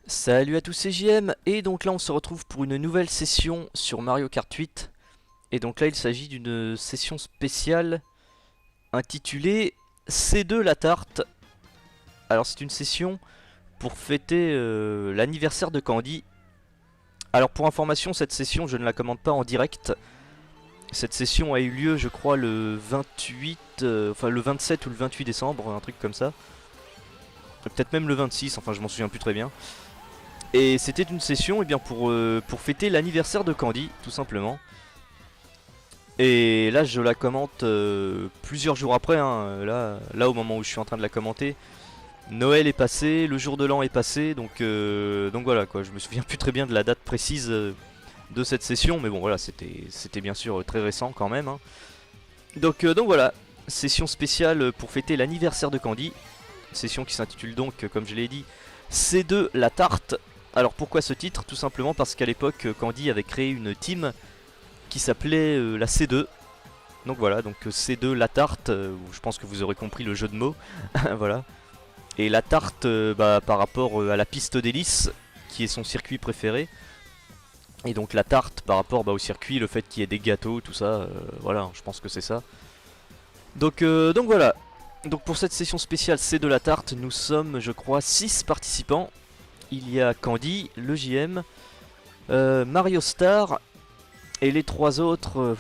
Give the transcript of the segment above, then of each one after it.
Salut à tous, c'est JM, et donc là on se retrouve pour une nouvelle session sur Mario Kart 8. Et donc là il s'agit d'une session spéciale intitulée C2 la tarte. Alors c'est une session pour fêter l'anniversaire de Candy. Alors pour information, cette session je ne la commande pas en direct. Cette session a eu lieu je crois le 28, enfin le 27 ou le 28 décembre, un truc comme ça. Peut-être même le 26, enfin je m'en souviens plus très bien. Et c'était une session pour fêter l'anniversaire de Candy, tout simplement. Et là je la commente plusieurs jours après, hein. Là au moment où je suis en train de la commenter, Noël est passé, le jour de l'an est passé, donc voilà quoi, je me souviens plus très bien de la date précise de cette session, mais bon voilà, c'était bien sûr très récent quand même, hein. Donc voilà, session spéciale pour fêter l'anniversaire de Candy, session qui s'intitule donc, comme je l'ai dit, C2 la tarte. Alors pourquoi ce titre? Tout simplement parce qu'à l'époque Candy avait créé une team qui s'appelait la C2. Donc voilà, donc C2 la tarte, je pense que vous aurez compris le jeu de mots. Voilà. Et la tarte par rapport à la piste d'hélice qui est son circuit préféré. Et donc la tarte par rapport au circuit, le fait qu'il y ait des gâteaux, tout ça, voilà, je pense que c'est ça. Donc voilà. Donc pour cette session spéciale C2 la tarte, nous sommes je crois 6 participants. Il y a Candy, le JM, Mario Star et les trois autres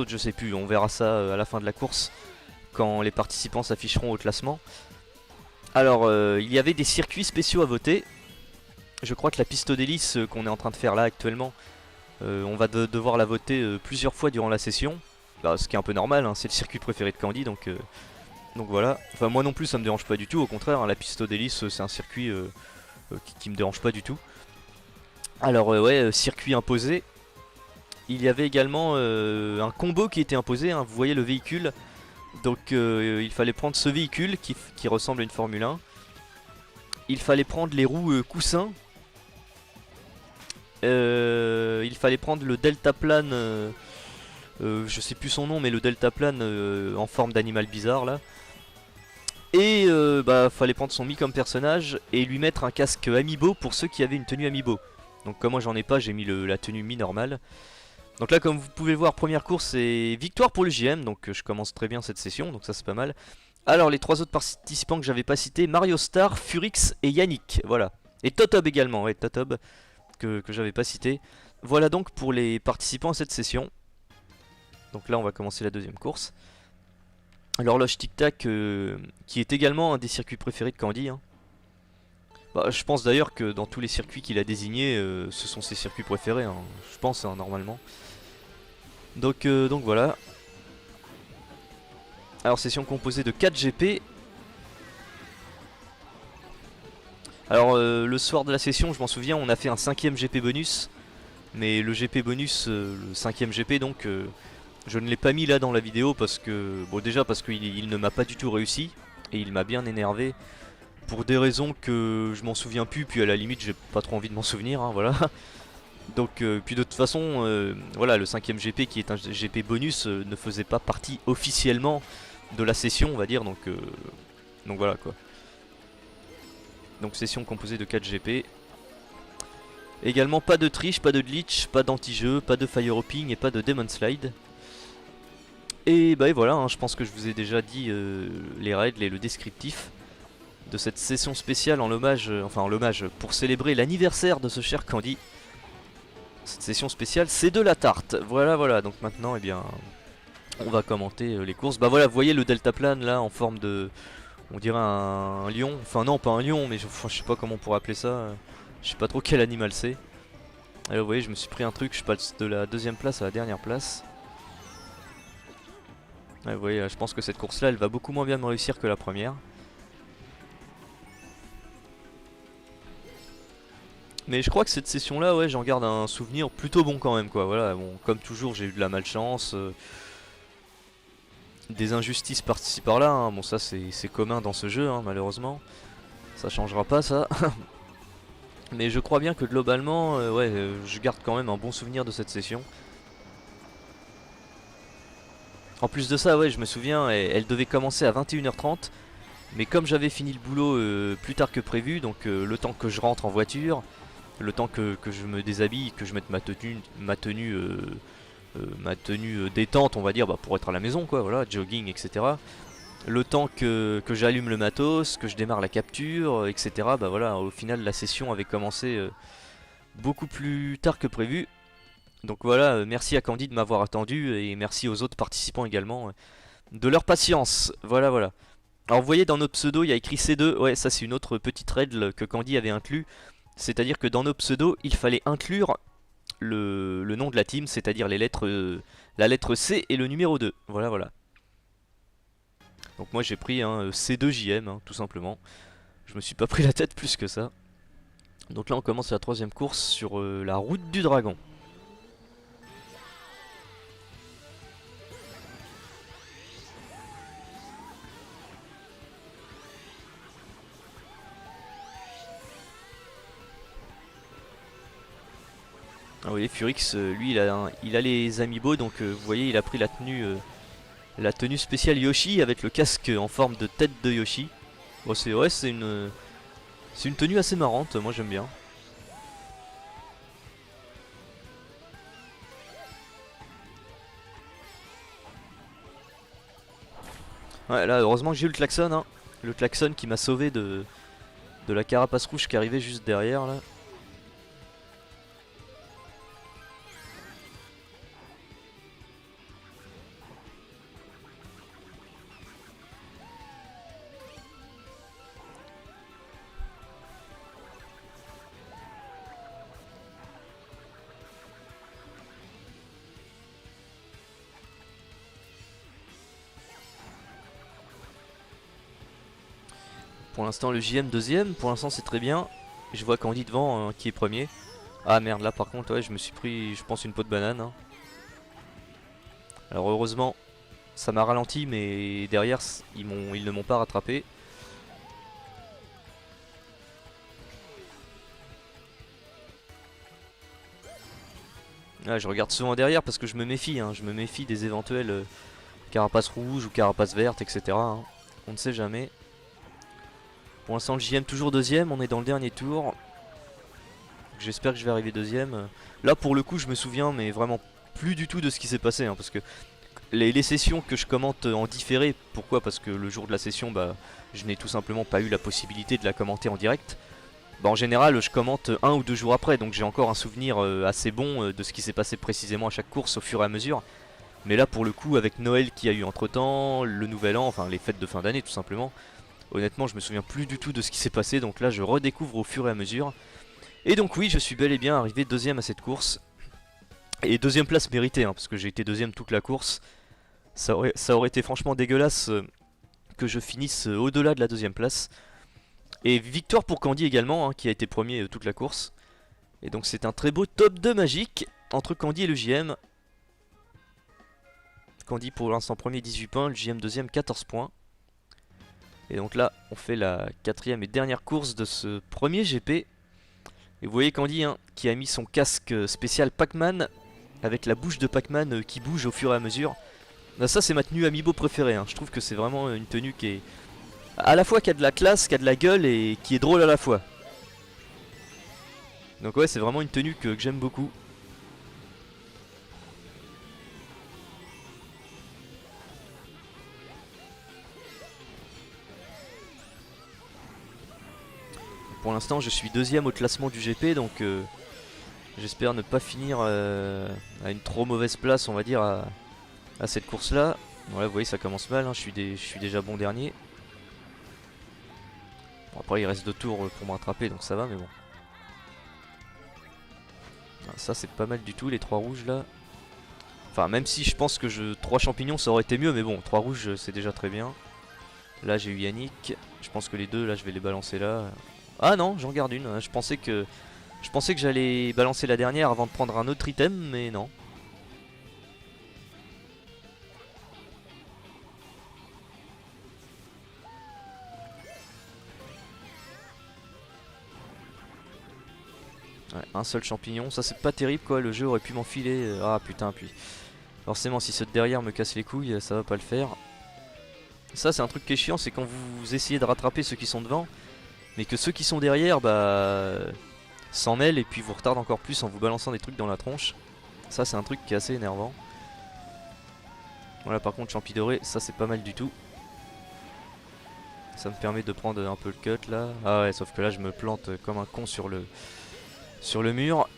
je sais plus, on verra ça à la fin de la course quand les participants s'afficheront au classement. Alors il y avait des circuits spéciaux à voter. Je crois que la piste d'hélice qu'on est en train de faire là actuellement, on va devoir la voter plusieurs fois durant la session. Bah, ce qui est un peu normal, hein, c'est le circuit préféré de Candy, donc voilà. Enfin moi non plus ça me dérange pas du tout, au contraire, hein, la piste d'hélice c'est un circuit qui me dérange pas du tout. Alors ouais, circuit imposé. Il y avait également un combo qui était imposé, hein. Vous voyez le véhicule. Donc il fallait prendre ce véhicule qui ressemble à une Formule 1. Il fallait prendre les roues coussins. Il fallait prendre le deltaplane, je sais plus son nom, mais le deltaplane en forme d'animal bizarre là. Et fallait prendre son Mi comme personnage et lui mettre un casque Amiibo pour ceux qui avaient une tenue Amiibo. Donc comme moi j'en ai pas, j'ai mis la tenue Mi normale. Donc là comme vous pouvez le voir, première course c'est victoire pour le JM, donc je commence très bien cette session, donc ça c'est pas mal. Alors les trois autres participants que j'avais pas cités, Mario Star, Furix et Yannick, voilà. Et Totob également, ouais, Totob, que j'avais pas cité. Voilà donc pour les participants à cette session. Donc là on va commencer la deuxième course. L'horloge tic-tac qui est également un des circuits préférés de Candy, hein. Bah, je pense d'ailleurs que dans tous les circuits qu'il a désignés, ce sont ses circuits préférés, hein. Je pense, hein, normalement. Donc voilà. Alors session composée de 4 GP. Alors le soir de la session, je m'en souviens, on a fait un 5ème GP bonus. Mais le GP bonus, le 5ème GP donc, je ne l'ai pas mis là dans la vidéo parce que... Bon déjà parce qu'il ne m'a pas du tout réussi. Et il m'a bien énervé. Pour des raisons que je m'en souviens plus, puis à la limite j'ai pas trop envie de m'en souvenir, hein, voilà. Donc puis de toute façon, voilà, le 5ème GP qui est un GP bonus ne faisait pas partie officiellement de la session, on va dire, donc voilà quoi. Donc session composée de 4 GP. Également pas de triche, pas de glitch, pas d'anti-jeu, pas de fire hopping et pas de demon slide. Et bah et voilà, hein, je pense que je vous ai déjà dit les règles et le descriptif de cette session spéciale en hommage, pour célébrer l'anniversaire de ce cher Candy. Cette session spéciale c'est de la tarte. Voilà, donc maintenant eh bien on va commenter les courses. Bah voilà, vous voyez le deltaplane là en forme de, on dirait un lion. Enfin non, pas un lion, mais je sais pas comment on pourrait appeler ça. Je sais pas trop quel animal c'est. Alors vous voyez, je me suis pris un truc, je passe de la deuxième place à la dernière place. Ouais, vous voyez, je pense que cette course là elle va beaucoup moins bien me réussir que la première. Mais je crois que cette session là, ouais, j'en garde un souvenir plutôt bon quand même quoi. Voilà, bon, comme toujours j'ai eu de la malchance, des injustices par-ci par-là, hein. Bon ça c'est commun dans ce jeu, hein, malheureusement. Ça changera pas ça. Mais je crois bien que globalement, ouais, je garde quand même un bon souvenir de cette session. En plus de ça, ouais, je me souviens, elle devait commencer à 21h30. Mais comme j'avais fini le boulot plus tard que prévu, donc le temps que je rentre en voiture, le temps que je me déshabille, que je mette ma tenue détente, on va dire, bah, pour être à la maison, quoi, voilà, jogging, etc. Le temps que j'allume le matos, que je démarre la capture, etc. Bah voilà, au final la session avait commencé beaucoup plus tard que prévu. Donc voilà, merci à Candy de m'avoir attendu et merci aux autres participants également de leur patience. Voilà, voilà. Alors vous voyez dans nos pseudos, il y a écrit C2. Ouais, ça c'est une autre petite règle que Candy avait inclus. C'est-à-dire que dans nos pseudos, il fallait inclure le nom de la team, c'est-à-dire les lettres, la lettre C et le numéro 2. Voilà, voilà. Donc moi j'ai pris un C2JM, hein, tout simplement. Je me suis pas pris la tête plus que ça. Donc là on commence la troisième course sur la route du dragon. Ah, vous voyez, Furix, lui il a les amiibo, donc vous voyez il a pris la tenue spéciale Yoshi avec le casque en forme de tête de Yoshi. Bon, ouais, c'est une tenue assez marrante, moi j'aime bien. Ouais, là heureusement que j'ai eu le klaxon, hein. Le klaxon qui m'a sauvé de la carapace rouge qui arrivait juste derrière là. Pour l'instant le JM deuxième, pour l'instant c'est très bien. Je vois Candy devant qui est premier. Ah merde, là par contre ouais, je me suis pris je pense une peau de banane, hein. Alors heureusement ça m'a ralenti mais derrière ils ne m'ont pas rattrapé. Là je regarde souvent derrière parce que je me méfie, hein. Je me méfie des éventuelles carapaces rouges ou carapaces vertes, etc., hein. On ne sait jamais. Pour l'instant le JM toujours deuxième, on est dans le dernier tour. J'espère que je vais arriver deuxième. Là pour le coup je me souviens mais vraiment plus du tout de ce qui s'est passé, hein, parce que les sessions que je commente en différé, pourquoi? Parce que le jour de la session bah, je n'ai tout simplement pas eu la possibilité de la commenter en direct. Bah, en général je commente 1 ou 2 jours après, donc j'ai encore un souvenir assez bon de ce qui s'est passé précisément à chaque course au fur et à mesure. Mais là pour le coup avec Noël qui a eu entre temps, le nouvel an, enfin les fêtes de fin d'année tout simplement, honnêtement je me souviens plus du tout de ce qui s'est passé, donc là je redécouvre au fur et à mesure. Et donc oui, je suis bel et bien arrivé deuxième à cette course. Et deuxième place méritée, hein, parce que j'ai été deuxième toute la course. Ça aurait été franchement dégueulasse que je finisse au-delà de la deuxième place. Et victoire pour Candy également, hein, qui a été premier toute la course. Et donc c'est un très beau top 2 magique entre Candy et le JM. Candy pour l'instant premier 18 points, le JM deuxième 14 points. Et donc là on fait la quatrième et dernière course de ce premier GP. Et vous voyez Candy, hein, qui a mis son casque spécial Pac-Man avec la bouche de Pac-Man qui bouge au fur et à mesure. Là, ça c'est ma tenue amiibo préférée, hein. Je trouve que c'est vraiment une tenue qui est à la fois qui a de la classe, qui a de la gueule et qui est drôle à la fois. Donc ouais, c'est vraiment une tenue que j'aime beaucoup. Pour l'instant je suis deuxième au classement du GP, donc j'espère ne pas finir à une trop mauvaise place, on va dire, à cette course là. Voilà, vous voyez ça commence mal, hein. Je suis déjà bon dernier. Bon, après il reste 2 tours pour me rattraper, donc ça va, mais bon. Ah, ça c'est pas mal du tout les 3 rouges là. Enfin même si je pense que 3 champignons ça aurait été mieux, mais bon 3 rouges c'est déjà très bien. Là j'ai eu Yannick, je pense que les deux là je vais les balancer là. Ah non, j'en garde une, je pensais que j'allais balancer la dernière avant de prendre un autre item, mais non. Ouais, un seul champignon, ça c'est pas terrible quoi, le jeu aurait pu m'enfiler. Ah putain, puis forcément si ceux de derrière me cassent les couilles, ça va pas le faire. Ça c'est un truc qui est chiant, c'est quand vous essayez de rattraper ceux qui sont devant, mais que ceux qui sont derrière bah s'en mêlent et puis vous retardent encore plus en vous balançant des trucs dans la tronche. Ça c'est un truc qui est assez énervant. Voilà, par contre champi doré, ça c'est pas mal du tout. Ça me permet de prendre un peu le cut là. Ah ouais, sauf que là je me plante comme un con sur le mur.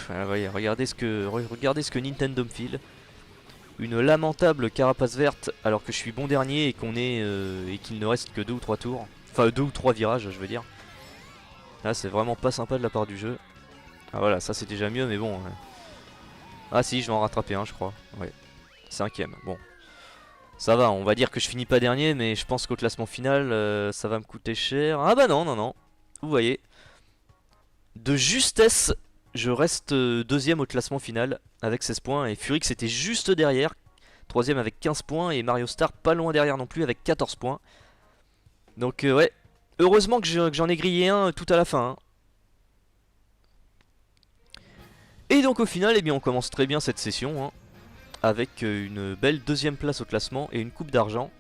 Ah ouais, regardez ce que Nintendo me file. Une lamentable carapace verte alors que je suis bon dernier et et qu'il ne reste que 2 ou 3 tours. Enfin 2 ou 3 virages je veux dire. Là c'est vraiment pas sympa de la part du jeu. Ah voilà, ça c'est déjà mieux mais bon. Ah si, je vais en rattraper un je crois. Ouais. 5ème, bon. Ça va, on va dire que je finis pas dernier mais je pense qu'au classement final ça va me coûter cher. Ah bah non, non, non. Vous voyez. De justesse, je reste deuxième au classement final avec 16 points et Furix était juste derrière, troisième avec 15 points et Mario Star pas loin derrière non plus avec 14 points. Donc ouais, heureusement que j'en ai grillé un tout à la fin. Hein. Et donc au final, eh bien, on commence très bien cette session hein, avec une belle deuxième place au classement et une coupe d'argent.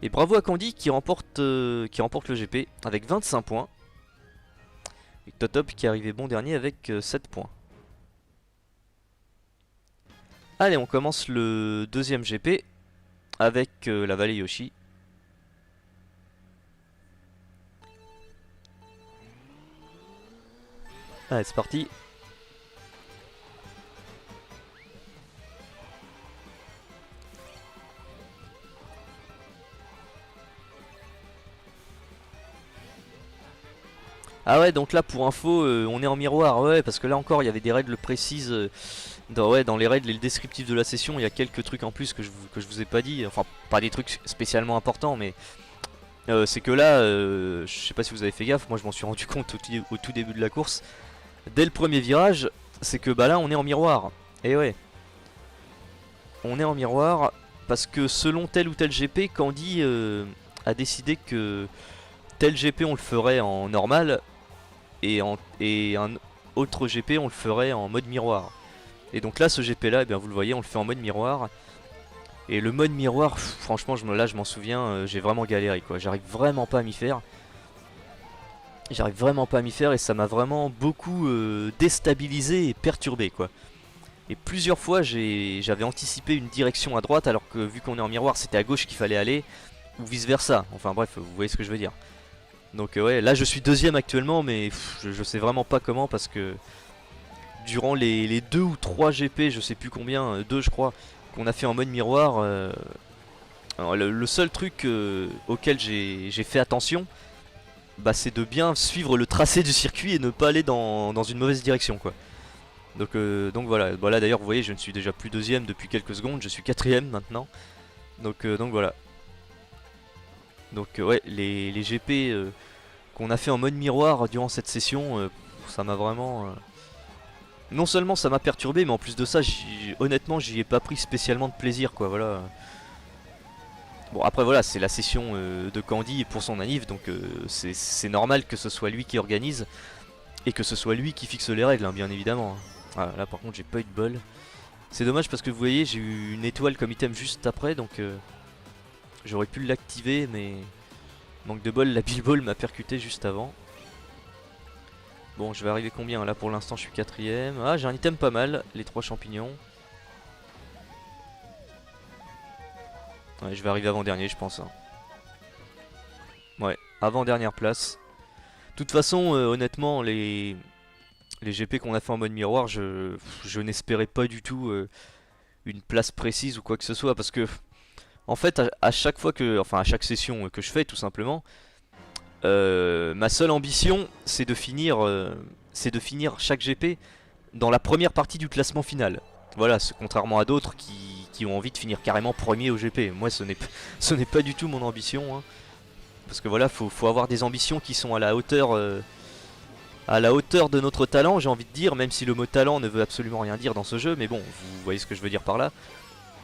Et bravo à Candy qui remporte le GP avec 25 points. Et Totop qui est arrivé bon dernier avec 7 points. Allez, on commence le deuxième GP avec la vallée Yoshi. Allez, c'est parti. Ah ouais, donc là pour info, on est en miroir, ouais, parce que là encore il y avait des règles précises dans les règles et le descriptif de la session. Il y a quelques trucs en plus que je vous ai pas dit, enfin pas des trucs spécialement importants, mais c'est que là, je sais pas si vous avez fait gaffe, moi je m'en suis rendu compte au tout début de la course, dès le premier virage, c'est que bah là on est en miroir, et ouais, on est en miroir parce que selon tel ou tel GP, Candy a décidé que tel GP on le ferait en normal et un autre GP on le ferait en mode miroir. Et donc là ce GP là, eh bien, vous le voyez, on le fait en mode miroir. Et le mode miroir, franchement là je m'en souviens, j'ai vraiment galéré quoi. J'arrive vraiment pas à m'y faire. J'arrive vraiment pas à m'y faire et ça m'a vraiment beaucoup déstabilisé et perturbé quoi. Et plusieurs fois j'avais anticipé une direction à droite alors que vu qu'on est en miroir c'était à gauche qu'il fallait aller. Ou vice versa, enfin bref vous voyez ce que je veux dire. Donc ouais, là je suis deuxième actuellement mais je sais vraiment pas comment parce que durant les 2 ou 3 GP, je sais plus combien, 2 je crois, qu'on a fait en mode miroir, alors le seul truc auquel j'ai fait attention, bah, c'est de bien suivre le tracé du circuit et ne pas aller dans une mauvaise direction quoi. Donc voilà, voilà d'ailleurs vous voyez je ne suis déjà plus deuxième depuis quelques secondes, je suis quatrième maintenant. Donc voilà. Donc ouais, les GP qu'on a fait en mode miroir durant cette session, ça m'a vraiment... Non seulement ça m'a perturbé, mais en plus de ça, honnêtement, j'y ai pas pris spécialement de plaisir, quoi, voilà. Bon, après voilà, c'est la session de Candy pour son anniv, donc c'est normal que ce soit lui qui organise, et que ce soit lui qui fixe les règles, hein, bien évidemment. Ah, là par contre, j'ai pas eu de bol. C'est dommage parce que vous voyez, j'ai eu une étoile comme item juste après, donc j'aurais pu l'activer, mais... Manque de bol, la Bill Ball m'a percuté juste avant. Bon, je vais arriver combien? Là pour l'instant je suis quatrième. Ah, j'ai un item pas mal, les 3 champignons. Ouais, je vais arriver avant-dernier je pense. Hein. Ouais, avant-dernière place. De toute façon, honnêtement, les GP qu'on a fait en mode miroir, je n'espérais pas du tout une place précise ou quoi que ce soit. Parce que, en fait, à chaque fois que... Enfin, à chaque session que je fais tout simplement... ma seule ambition, c'est de finir chaque GP dans la première partie du classement final. Voilà, contrairement à d'autres qui ont envie de finir carrément premier au GP. Moi, ce n'est pas du tout mon ambition. Hein. Parce que voilà, faut avoir des ambitions qui sont à la hauteur de notre talent, j'ai envie de dire, même si le mot talent ne veut absolument rien dire dans ce jeu. Mais bon, vous voyez ce que je veux dire par là.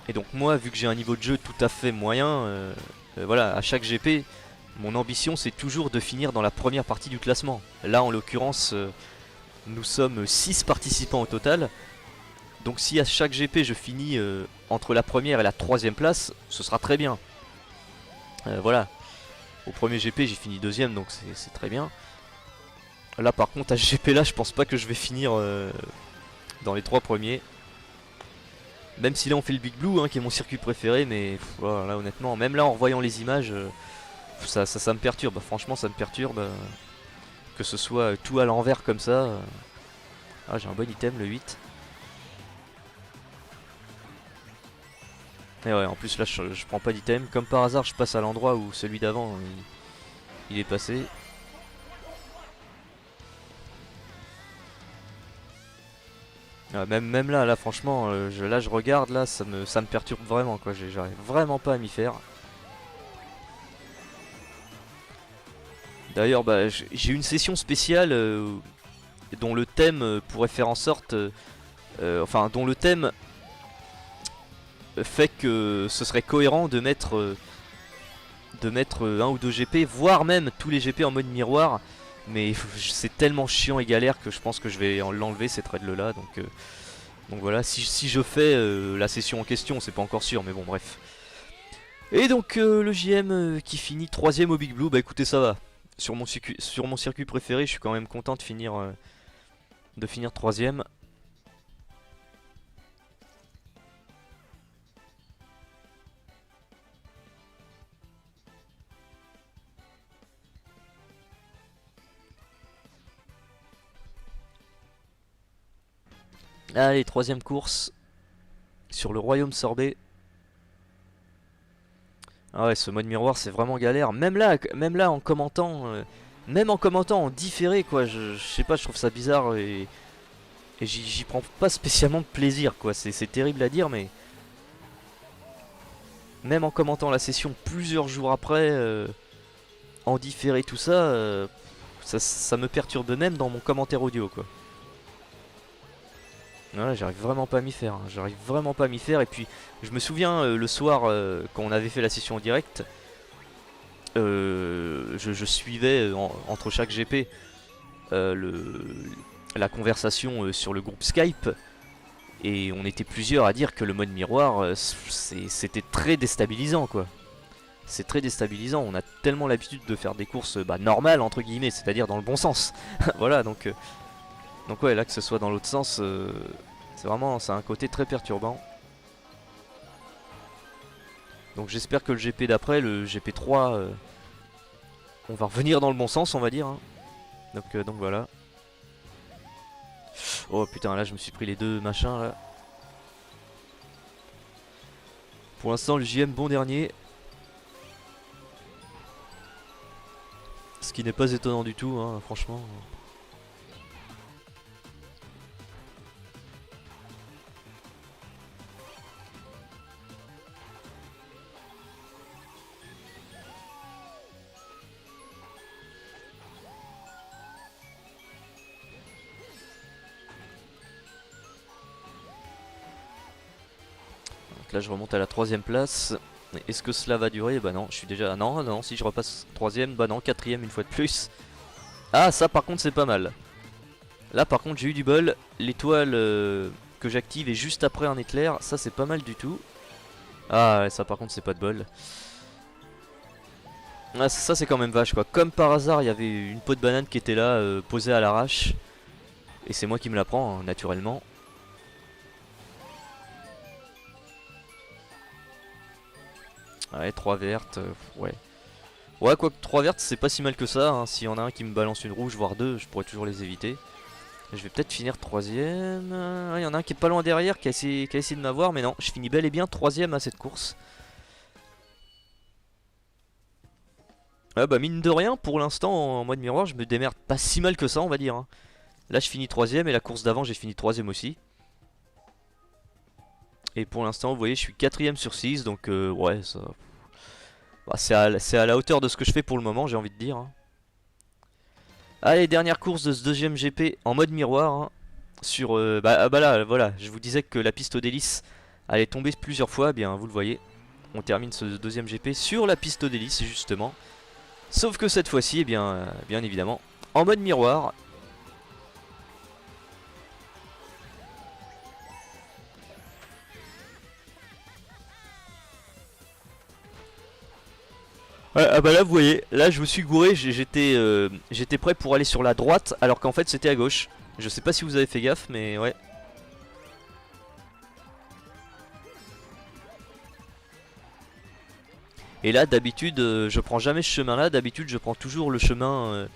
Et donc moi, vu que j'ai un niveau de jeu tout à fait moyen, voilà, à chaque GP... mon ambition c'est toujours de finir dans la première partie du classement. Là en l'occurrence nous sommes 6 participants au total. Donc si à chaque GP je finis entre la première et la troisième place, ce sera très bien. Voilà. Au premier GP j'ai fini deuxième, donc c'est très bien. Là par contre à ce GP là je pense pas que je vais finir dans les 3 premiers. Même si là on fait le Big Blue hein, qui est mon circuit préféré, mais voilà, là honnêtement, même là en revoyant les images, ça me perturbe. Franchement ça me perturbe que ce soit tout à l'envers comme ça. Ah j'ai un bon item le 8. Et ouais en plus là je prends pas d'item. Comme par hasard je passe à l'endroit où celui d'avant il est passé. Même là franchement, là je regarde, là ça me perturbe vraiment quoi, j'arrive vraiment pas à m'y faire. D'ailleurs bah, j'ai une session spéciale dont le thème pourrait faire en sorte, enfin dont le thème fait que ce serait cohérent de mettre un ou deux GP, voire même tous les GP en mode miroir. Mais c'est tellement chiant et galère que je pense que je vais l'enlever cette règle là, donc voilà, si je fais la session en question, c'est pas encore sûr, mais bon bref. Et donc le JM qui finit 3ème au Big Blue, bah écoutez ça va. Sur mon circuit préféré, je suis quand même content de finir 3ème. Allez, 3ème course sur le Royaume Sorbet. Ah ouais, ce mode miroir c'est vraiment galère. Même là en commentant, même en commentant en différé quoi, je sais pas, je trouve ça bizarre et j'y prends pas spécialement de plaisir quoi. C'est terrible à dire, mais même en commentant la session plusieurs jours après, en différé tout ça, ça me perturbe même dans mon commentaire audio quoi. Voilà, j'arrive vraiment pas à m'y faire, hein. J'arrive vraiment pas à m'y faire. Et puis je me souviens le soir quand on avait fait la session en direct, je suivais entre chaque GP la conversation sur le groupe Skype. Et on était plusieurs à dire que le mode miroir c'était très déstabilisant quoi. C'est très déstabilisant, on a tellement l'habitude de faire des courses normales entre guillemets, c'est-à-dire dans le bon sens. Voilà donc ouais, là que ce soit dans l'autre sens, c'est vraiment, ça a un côté très perturbant. Donc j'espère que le GP d'après, le GP3, on va revenir dans le bon sens on va dire, hein. Donc voilà. Oh putain, là je me suis pris les deux machins là. Pour l'instant le JM bon dernier. Ce qui n'est pas étonnant du tout hein, franchement. Là je remonte à la 3ème place. Est-ce que cela va durer? Bah non, je suis déjà... Non, non, si je repasse 3ème, bah non, 4ème une fois de plus. Ah ça par contre c'est pas mal. Là par contre j'ai eu du bol. L'étoile que j'active est juste après un éclair. Ça c'est pas mal du tout. Ah ouais, ça par contre c'est pas de bol. Ah, ça c'est quand même vache quoi. Comme par hasard il y avait une peau de banane qui était là posée à l'arrache. Et c'est moi qui me la prends hein, naturellement. Ouais, 3 vertes, ouais. Ouais, quoique 3 vertes, c'est pas si mal que ça, hein. S'il y en a un qui me balance une rouge, voire deux, je pourrais toujours les éviter. Je vais peut-être finir 3ème. Il y en a un qui est pas loin derrière, qui a essayé de m'avoir, mais non, je finis bel et bien 3ème à cette course. Ah bah mine de rien, pour l'instant, en mode miroir, je me démerde pas si mal que ça, on va dire, hein. Là, je finis 3ème, et la course d'avant, j'ai fini 3ème aussi. Et pour l'instant, vous voyez, je suis 4ème sur 6, donc ouais, ça... Bah, c'est à la hauteur de ce que je fais pour le moment, j'ai envie de dire, hein. Allez, dernière course de ce deuxième GP en mode miroir, hein, sur bah là, voilà, je vous disais que la piste aux délices allait tomber plusieurs fois, eh bien vous le voyez. On termine ce deuxième GP sur la piste aux délices justement. Sauf que cette fois-ci, eh bien, bien évidemment, en mode miroir. Ouais, ah bah là vous voyez, là je me suis gouré, j'étais prêt pour aller sur la droite alors qu'en fait c'était à gauche. Je sais pas si vous avez fait gaffe mais ouais. Et là d'habitude je prends jamais ce chemin là, d'habitude je prends toujours le chemin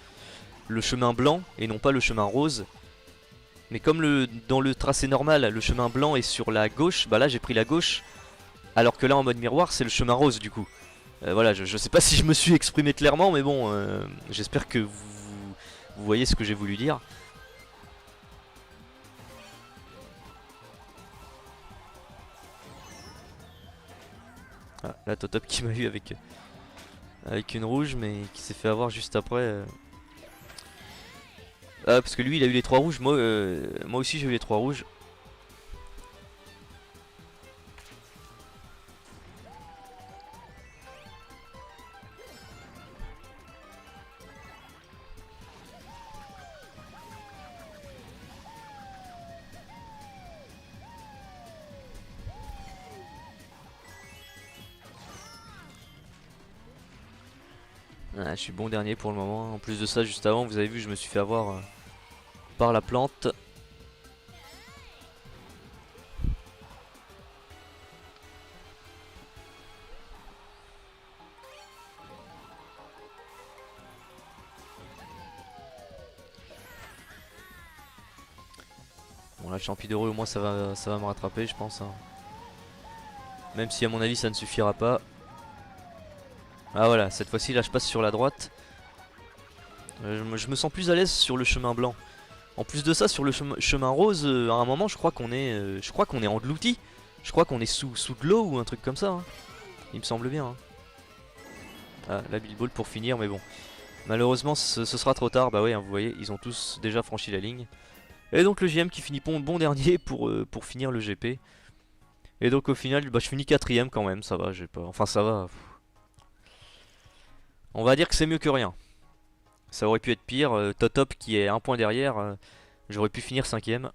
blanc et non pas le chemin rose. Mais comme dans le tracé normal le chemin blanc est sur la gauche, bah là j'ai pris la gauche. Alors que là en mode miroir c'est le chemin rose du coup. Voilà, je sais pas si je me suis exprimé clairement, mais bon, j'espère que vous voyez ce que j'ai voulu dire. Ah, là, Totop qui m'a eu avec une rouge, mais qui s'est fait avoir juste après. Ah, parce que lui, il a eu les 3 rouges, moi aussi j'ai eu les 3 rouges. Ah, je suis bon dernier pour le moment. En plus de ça, juste avant, vous avez vu, je me suis fait avoir par la plante. Bon, là, le champi d'euro, au moins, ça va me rattraper, je pense, hein. Même si, à mon avis, ça ne suffira pas. Ah, voilà, cette fois-ci, là, je passe sur la droite. Je me sens plus à l'aise sur le chemin blanc. En plus de ça, sur le chemin rose, à un moment, je crois qu'on est englouti. Je crois qu'on est sous de l'eau ou un truc comme ça, hein. Il me semble bien, hein. Ah, la Billball pour finir, mais bon. Malheureusement, ce sera trop tard. Bah ouais, hein, vous voyez, ils ont tous déjà franchi la ligne. Et donc le JM qui finit bon dernier pour finir le GP. Et donc au final, bah, je finis quatrième quand même, ça va, j'ai pas... Enfin ça va. On va dire que c'est mieux que rien. Ça aurait pu être pire. Totop qui est un point derrière, j'aurais pu finir cinquième.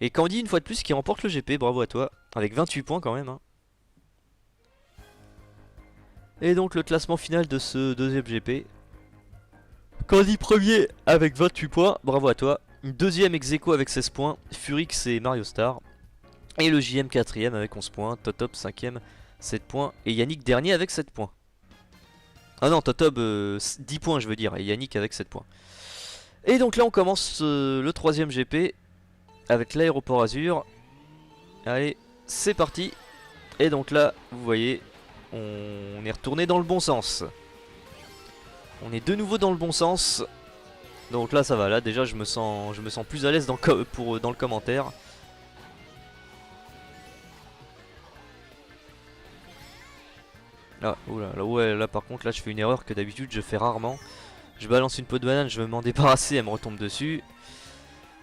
Et Candy une fois de plus qui remporte le GP, bravo à toi. Avec 28 points quand même, hein. Et donc le classement final de ce deuxième GP. Candy premier avec 28 points, bravo à toi. Deuxième ex-aequo avec 16 points, Furix et Mario Star. Et le JM quatrième avec 11 points, Totop cinquième 7 points et Yannick dernier avec 7 points. Ah non, Totop 10 points je veux dire, et Yannick avec 7 points. Et donc là on commence le troisième GP avec l'aéroport Azur. Allez, c'est parti. Et donc là, vous voyez, on est retourné dans le bon sens. On est de nouveau dans le bon sens. Donc là ça va, là déjà je me sens plus à l'aise dans le commentaire. Ah, oula, là, ouais, là par contre là je fais une erreur que d'habitude je fais rarement. Je balance une peau de banane, je veux m'en débarrasser, elle me retombe dessus.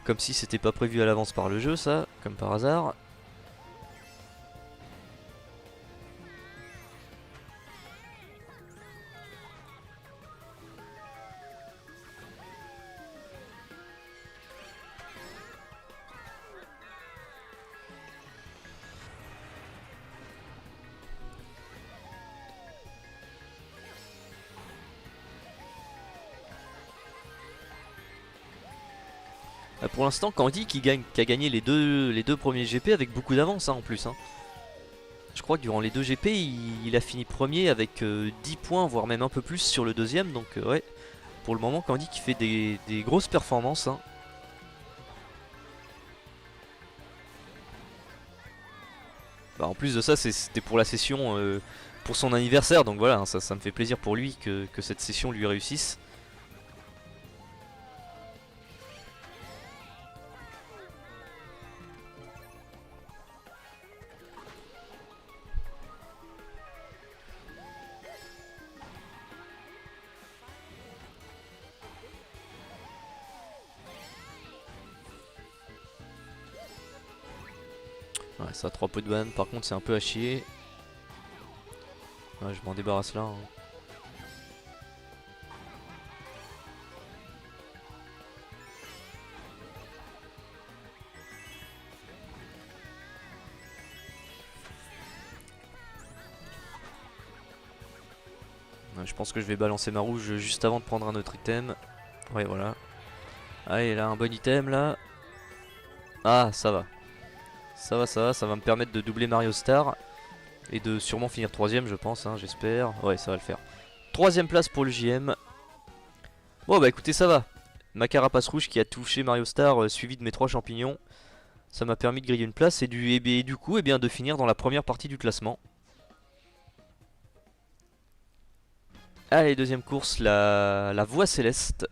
Comme si c'était pas prévu à l'avance par le jeu ça, comme par hasard. Pour l'instant, Candy qui a gagné les deux premiers GP avec beaucoup d'avance hein, en plus. Hein. Je crois que durant les deux GP, il a fini premier avec 10 points, voire même un peu plus sur le deuxième. Donc ouais, pour le moment, Candy qui fait des grosses performances. Hein. Bah, en plus de ça, c'était pour la session, pour son anniversaire. Donc voilà, hein, ça me fait plaisir pour lui que cette session lui réussisse. Ouais, ça, 3 pots de banane, par contre, c'est un peu à chier. Ouais, je m'en débarrasse là. Hein. Je pense que je vais balancer ma rouge juste avant de prendre un autre item. Ouais, voilà. Allez, là, un bon item, là. Ah, ça va. Ça va me permettre de doubler Mario Star. Et de sûrement finir troisième, je pense, hein, j'espère. Ouais, ça va le faire. Troisième place pour le JM. Bon, bah écoutez, ça va. Ma carapace rouge qui a touché Mario Star, suivi de mes 3 champignons. Ça m'a permis de griller une place et du coup, eh bien, de finir dans la première partie du classement. Allez, deuxième course, la voie céleste.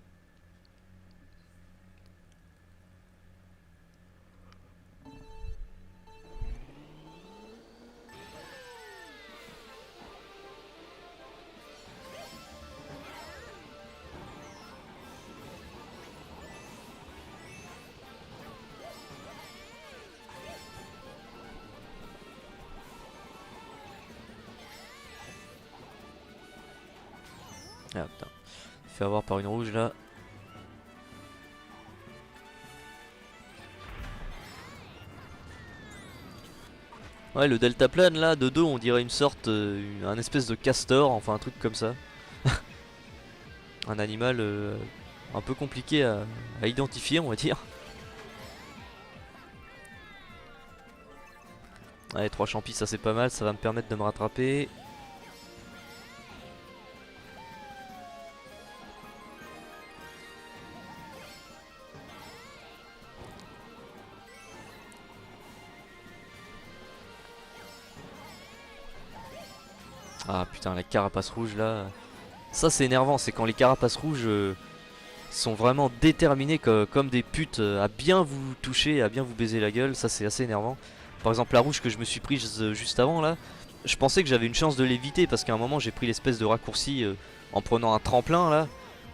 Ah putain, fait avoir par une rouge là. Ouais, le deltaplane là, de dos, on dirait une sorte, un espèce de castor, enfin un truc comme ça. Un animal un peu compliqué à identifier, on va dire. Allez, 3 champis, ça c'est pas mal, ça va me permettre de me rattraper. Ah putain, la carapace rouge là. Ça c'est énervant, c'est quand les carapaces rouges sont vraiment déterminées comme des putes à bien vous toucher, à bien vous baiser la gueule. Ça c'est assez énervant. Par exemple la rouge que je me suis prise juste avant là, je pensais que j'avais une chance de l'éviter parce qu'à un moment j'ai pris l'espèce de raccourci en prenant un tremplin là.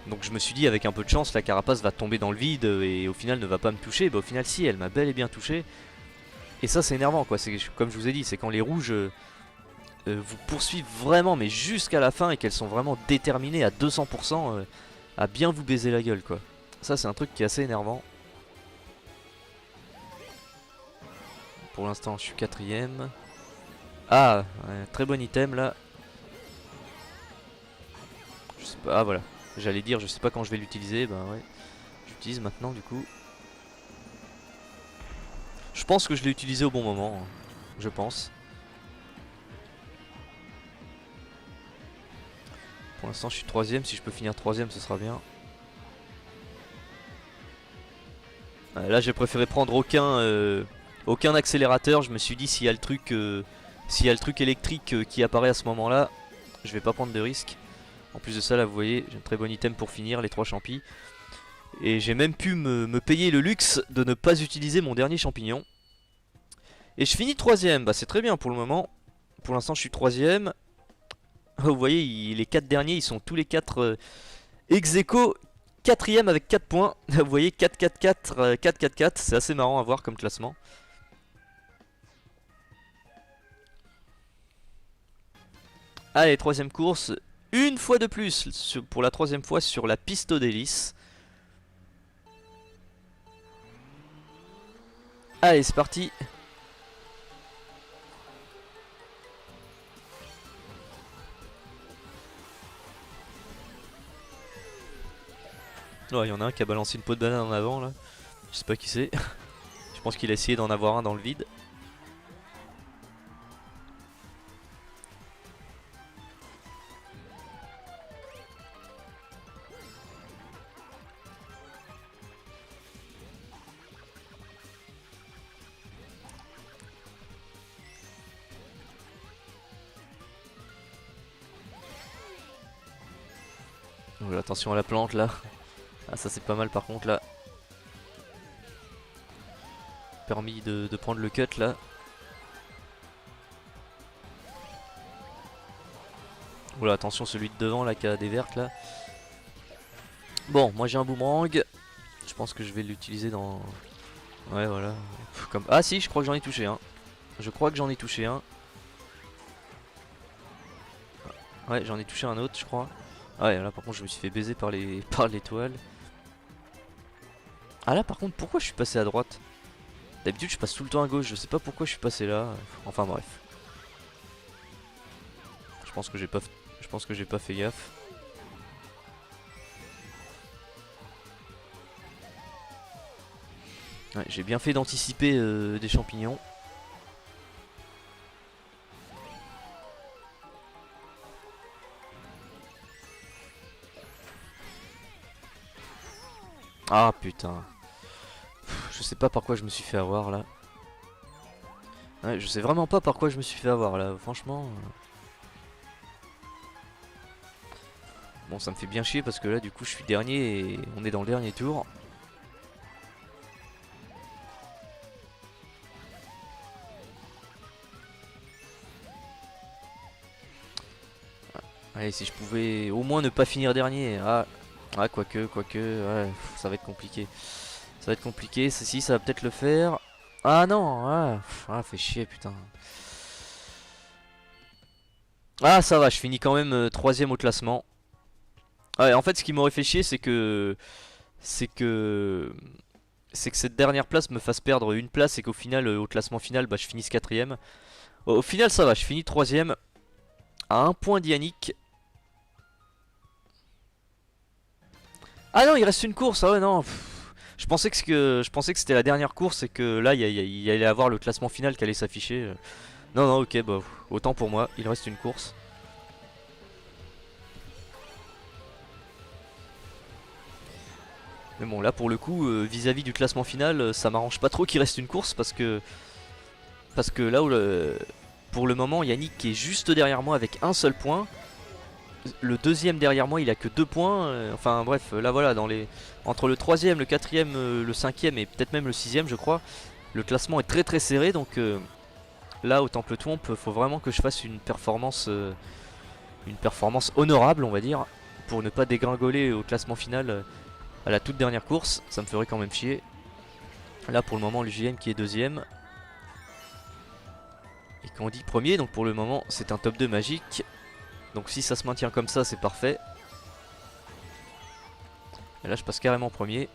Donc je me suis dit avec un peu de chance la carapace va tomber dans le vide et au final ne va pas me toucher. Bah au final si, elle m'a bel et bien touché. Et ça c'est énervant quoi, c'est comme je vous ai dit, c'est quand les rouges vous poursuivent vraiment mais jusqu'à la fin et qu'elles sont vraiment déterminées à 200% à bien vous baiser la gueule quoi. Ça c'est un truc qui est assez énervant. Pour l'instant je suis quatrième. Ah, ouais, très bon item là. Je sais pas, ah voilà. J'allais dire je sais pas quand je vais l'utiliser, bah ouais. J'utilise maintenant du coup. Je pense que je l'ai utilisé au bon moment, hein. Je pense. Pour l'instant je suis troisième, si je peux finir troisième ce sera bien. Là j'ai préféré prendre aucun accélérateur. Je me suis dit s'il y a le truc électrique qui apparaît à ce moment là, je vais pas prendre de risque. En plus de ça là vous voyez j'ai un très bon item pour finir les 3 champis. Et j'ai même pu me payer le luxe de ne pas utiliser mon dernier champignon. Et je finis troisième, bah c'est très bien pour le moment. Pour l'instant je suis troisième. Vous voyez les 4 derniers ils sont tous les 4 ex aequo. Quatrième avec 4 points. Vous voyez 4-4-4, 4-4-4. C'est assez marrant à voir comme classement. Allez, troisième course. Une fois de plus, pour la troisième fois sur la piste d'hélice. Allez, c'est parti. Oh, il y en a un qui a balancé une peau de banane en avant là. Je sais pas qui c'est. Je pense qu'il a essayé d'en avoir un dans le vide. Oh, attention à la plante là. Ah ça c'est pas mal par contre là. Permis de prendre le cut là. Oula attention celui de devant là qui a des vertes là. Bon moi j'ai un boomerang. Je pense que je vais l'utiliser dans... Ouais voilà. Comme... Ah si je crois que j'en ai touché un. Je crois que j'en ai touché un. Ouais j'en ai touché un autre je crois. Ah ouais là par contre je me suis fait baiser par l'étoile. Ah là par contre pourquoi je suis passé à droite? D'habitude je passe tout le temps à gauche, je sais pas pourquoi je suis passé là. Enfin bref. Je pense que j'ai pas Je pense que j'ai pas fait gaffe. Ouais, j'ai bien fait d'anticiper des champignons. Ah putain. Je sais pas par quoi je me suis fait avoir là. Ouais, je sais vraiment pas par quoi je me suis fait avoir là, franchement. Bon, ça me fait bien chier parce que là du coup je suis dernier et on est dans le dernier tour. Allez, si je pouvais au moins ne pas finir dernier. Ah quoique, ouais, ça va être compliqué. Ça va être compliqué, ceci ça va peut-être le faire. Ah non, fait chier putain. Ah ça va, je finis quand même troisième au classement. Ouais, en fait ce qui m'aurait fait chier c'est que... C'est que... C'est que cette dernière place me fasse perdre une place et qu'au final, au classement final, bah, je finisse quatrième. Au final ça va, je finis troisième. À un point d'Yannick. Ah non, il reste une course, ah ouais non. Je pensais que c'était la dernière course et que là il allait avoir le classement final qui allait s'afficher. Non non, ok, bah autant pour moi, il reste une course. Mais bon là pour le coup vis-à-vis du classement final ça m'arrange pas trop qu'il reste une course parce que là où pour le moment Yannick est juste derrière moi avec un seul point. Le deuxième derrière moi il a que 2 points. Enfin bref là voilà entre le troisième, le quatrième, le cinquième et peut-être même le sixième je crois. Le classement est très très serré donc là au Temple Twomp faut vraiment que je fasse une performance honorable on va dire. Pour ne pas dégringoler au classement final à la toute dernière course. Ça me ferait quand même chier. Là pour le moment l'UGM qui est deuxième. Et qu'on dit premier donc pour le moment c'est un top 2 magique. Donc si ça se maintient comme ça c'est parfait. Et là je passe carrément premier.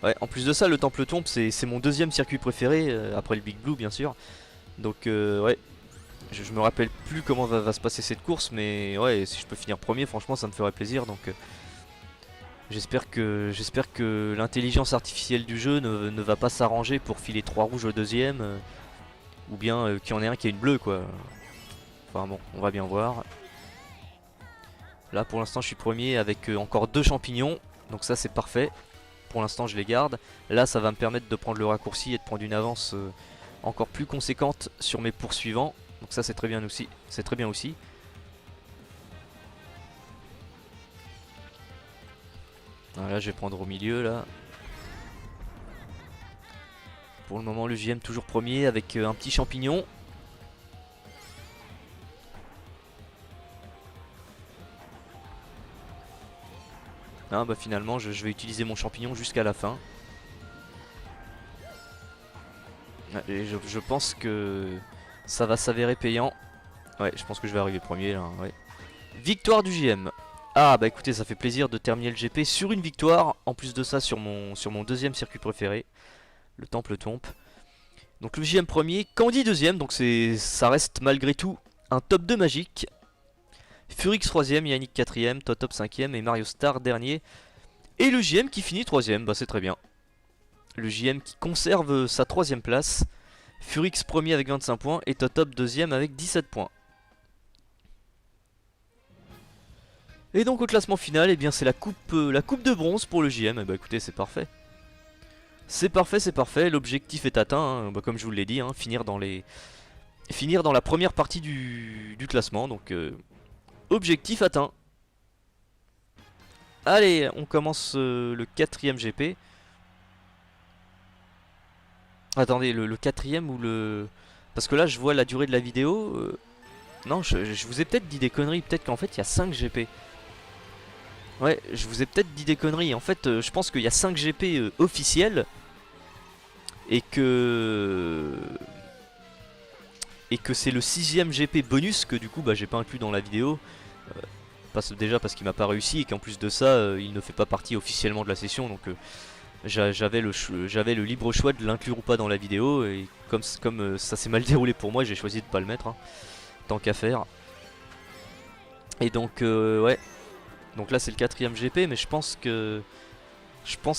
Ouais, en plus de ça le Temple Tombe c'est mon deuxième circuit préféré après le Big Blue bien sûr. Donc ouais, je me rappelle plus comment va se passer cette course. Mais ouais, si je peux finir premier franchement ça me ferait plaisir. Donc j'espère que l'intelligence artificielle du jeu ne va pas s'arranger pour filer 3 rouges au deuxième. Ou bien qu'il y en ait un qui a une bleue quoi. Enfin bon, on va bien voir. Là pour l'instant je suis premier avec encore 2 champignons. Donc ça c'est parfait. Pour l'instant je les garde. Là ça va me permettre de prendre le raccourci et de prendre une avance encore plus conséquente sur mes poursuivants. Donc ça c'est très bien aussi. C'est très bien aussi. Là je vais prendre au milieu là. Pour le moment le JM toujours premier avec un petit champignon. Ah bah finalement je vais utiliser mon champignon jusqu'à la fin. Et je pense que ça va s'avérer payant. Ouais, je pense que je vais arriver premier là, ouais. Victoire du JM. Ah bah écoutez, ça fait plaisir de terminer le GP sur une victoire. En plus de ça sur mon deuxième circuit préféré, le Temple Tombe. Donc le JM premier, Candy deuxième, donc ça reste malgré tout un top 2 magique. Furix troisième, Yannick quatrième, Totop cinquième et Mario Star dernier. Et le JM qui finit troisième, bah c'est très bien. Le JM qui conserve sa troisième place. Furix premier avec 25 points et Totop deuxième avec 17 points. Et donc au classement final, eh bien c'est la coupe de bronze pour le JM. Et bah écoutez, c'est parfait. C'est parfait, c'est parfait. L'objectif est atteint, hein. Bah, comme je vous l'ai dit, hein, finir dans la première partie du classement. Donc objectif atteint. Allez, on commence le quatrième GP. Attendez, le quatrième ou le... Parce que là je vois la durée de la vidéo. Non, je vous ai peut-être dit des conneries. Peut-être qu'en fait il y a 5 GP. Ouais, je vous ai peut-être dit des conneries. En fait, je pense qu'il y a 5 GP officiels. Et que c'est le 6ème GP bonus que du coup bah, j'ai pas inclus dans la vidéo. Déjà parce qu'il m'a pas réussi et qu'en plus de ça il ne fait pas partie officiellement de la session. Donc J'avais le libre choix de l'inclure ou pas dans la vidéo, et comme ça s'est mal déroulé pour moi, j'ai choisi de pas le mettre, hein, tant qu'à faire. Et donc ouais, donc là c'est le quatrième GP, mais je pense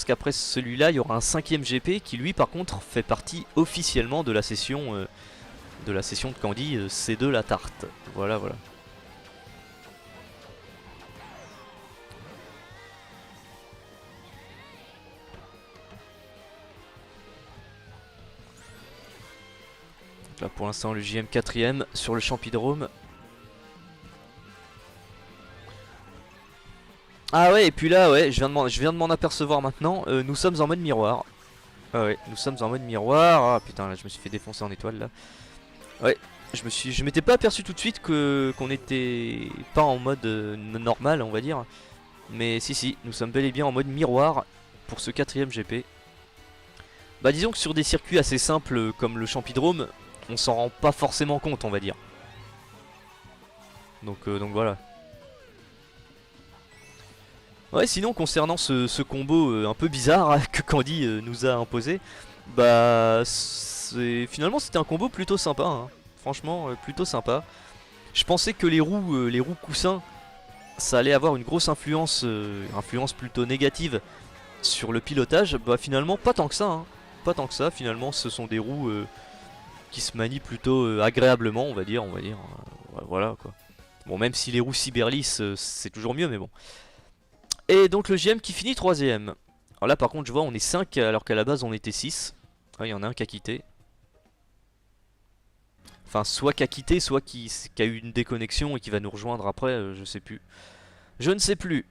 qu'après celui-là il y aura un cinquième GP qui lui par contre fait partie officiellement de la session de Candy, C2 la tarte. Voilà, voilà. Donc là pour l'instant le JM 4ème sur le Champidrome. Ah ouais, et puis là ouais, je viens de m'en apercevoir maintenant, nous sommes en mode miroir. Ah ouais, nous sommes en mode miroir. Ah putain, là je me suis fait défoncer en étoile là. Ouais, je m'étais pas aperçu tout de suite que qu'on était pas en mode normal, on va dire. Mais si si, nous sommes bel et bien en mode miroir pour ce quatrième GP. Bah disons que sur des circuits assez simples comme le Champidrome, on s'en rend pas forcément compte, on va dire. Donc voilà. Ouais, sinon concernant ce combo un peu bizarre que Candy nous a imposé, bah finalement c'était un combo plutôt sympa, hein. Franchement plutôt sympa. Je pensais que les roues coussins, ça allait avoir une grosse influence plutôt négative sur le pilotage. Bah finalement pas tant que ça, hein. Pas tant que ça. Finalement ce sont des roues qui se manient plutôt agréablement, on va dire. Voilà quoi. Bon, même si les roues cyberlisses c'est toujours mieux, mais bon. Et donc le GM qui finit troisième. Alors là par contre je vois on est 5 alors qu'à la base on était 6. Ah, il y en a un qui a quitté. Enfin soit qui a quitté, soit qui a eu une déconnexion et qui va nous rejoindre après, je sais plus. Je ne sais plus.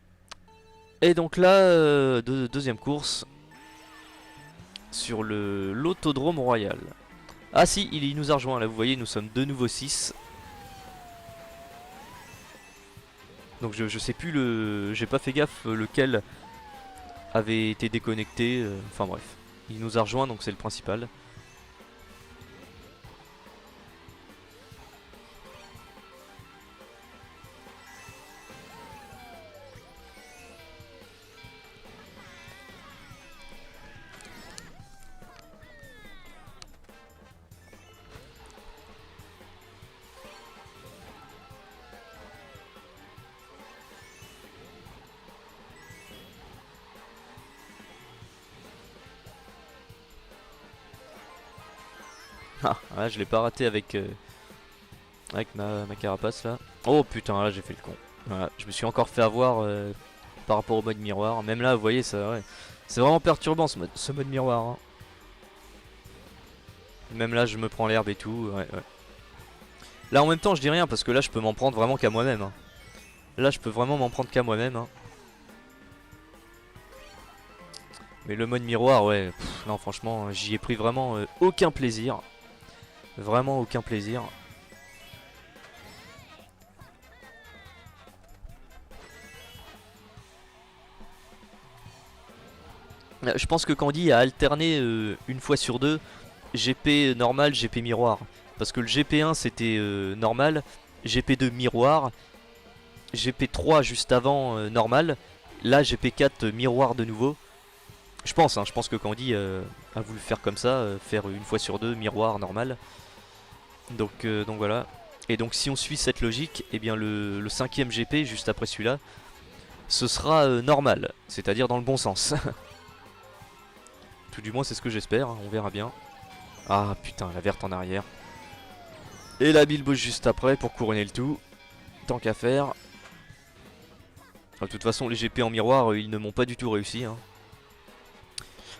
Et donc là, deuxième course sur l'autodrome royal. Ah si, il nous a rejoint là, vous voyez nous sommes de nouveau 6. Donc je sais plus j'ai pas fait gaffe lequel avait été déconnecté, enfin bref. Il nous a rejoint donc c'est le principal. Ah, là je l'ai pas raté avec ma carapace là. Oh putain, là j'ai fait le con. Voilà, je me suis encore fait avoir par rapport au mode miroir. Même là, vous voyez, ça, ouais. C'est vraiment perturbant ce mode miroir, hein. Même là, je me prends l'herbe et tout. Ouais, ouais. Là, en même temps, je dis rien parce que là, je peux m'en prendre vraiment qu'à moi-même, hein. Là, je peux vraiment m'en prendre qu'à moi-même, hein. Mais le mode miroir, ouais. Non, franchement, j'y ai pris vraiment aucun plaisir. Vraiment aucun plaisir. Je pense que Candy a alterné une fois sur deux GP normal, GP miroir. Parce que le GP1 c'était normal, GP2 miroir, GP3 juste avant normal, là GP4 miroir de nouveau. Je pense, hein, je pense que Candy a voulu faire comme ça, faire une fois sur deux miroir normal. Donc voilà. Et donc si on suit cette logique, eh bien le cinquième GP juste après celui-là, ce sera normal, c'est-à-dire dans le bon sens. Tout du moins c'est ce que j'espère, hein, on verra bien. Ah putain, la verte en arrière. Et la Bilbo juste après pour couronner le tout. Tant qu'à faire. De toute façon les GP en miroir ils ne m'ont pas du tout réussi, hein.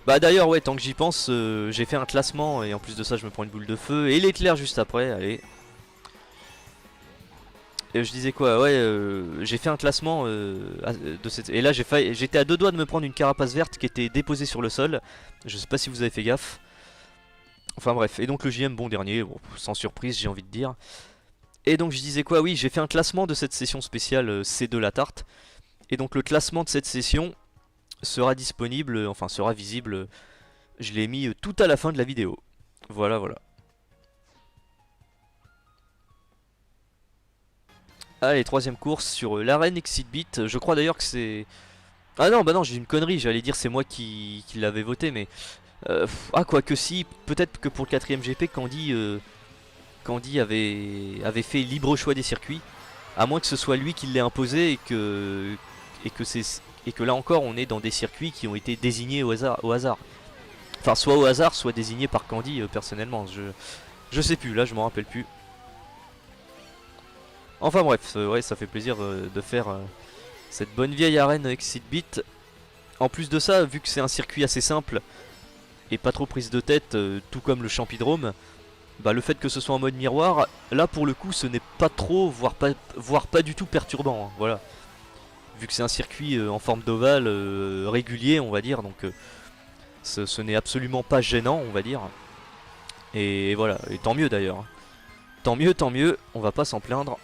Bah d'ailleurs ouais, tant que j'y pense, j'ai fait un classement et en plus de ça je me prends une boule de feu. Et l'éclair juste après, allez. Et je disais quoi, ouais, j'ai fait un classement de cette... Et là j'étais à deux doigts de me prendre une carapace verte qui était déposée sur le sol. Je sais pas si vous avez fait gaffe. Enfin bref, et donc le JM bon dernier, bon, sans surprise j'ai envie de dire. Et donc je disais quoi, oui j'ai fait un classement de cette session spéciale C2 la tarte. Et donc le classement de cette session sera disponible, enfin sera visible, je l'ai mis tout à la fin de la vidéo. Voilà, voilà. Allez, troisième course sur l'arène Exit Beat. Je crois d'ailleurs que c'est... Ah non, bah non, j'ai une connerie, j'allais dire c'est moi qui l'avais voté, mais... ah, quoi que si, peut-être que pour le 4ème GP, Candy avait fait libre choix des circuits, à moins que ce soit lui qui l'ait imposé et que c'est et que là encore on est dans des circuits qui ont été désignés au hasard. Enfin, soit au hasard, soit désignés par Candy personnellement. Je sais plus, là je m'en rappelle plus. Enfin bref, ouais, ça fait plaisir de faire cette bonne vieille arène Exit Beat. En plus de ça, vu que c'est un circuit assez simple et pas trop prise de tête, tout comme le Champidrome, bah, le fait que ce soit en mode miroir, là pour le coup ce n'est pas trop, voire pas du tout perturbant, hein, voilà. Vu que c'est un circuit en forme d'ovale régulier, on va dire, donc ce n'est absolument pas gênant, on va dire. Et voilà, et tant mieux d'ailleurs. Tant mieux, on va pas s'en plaindre.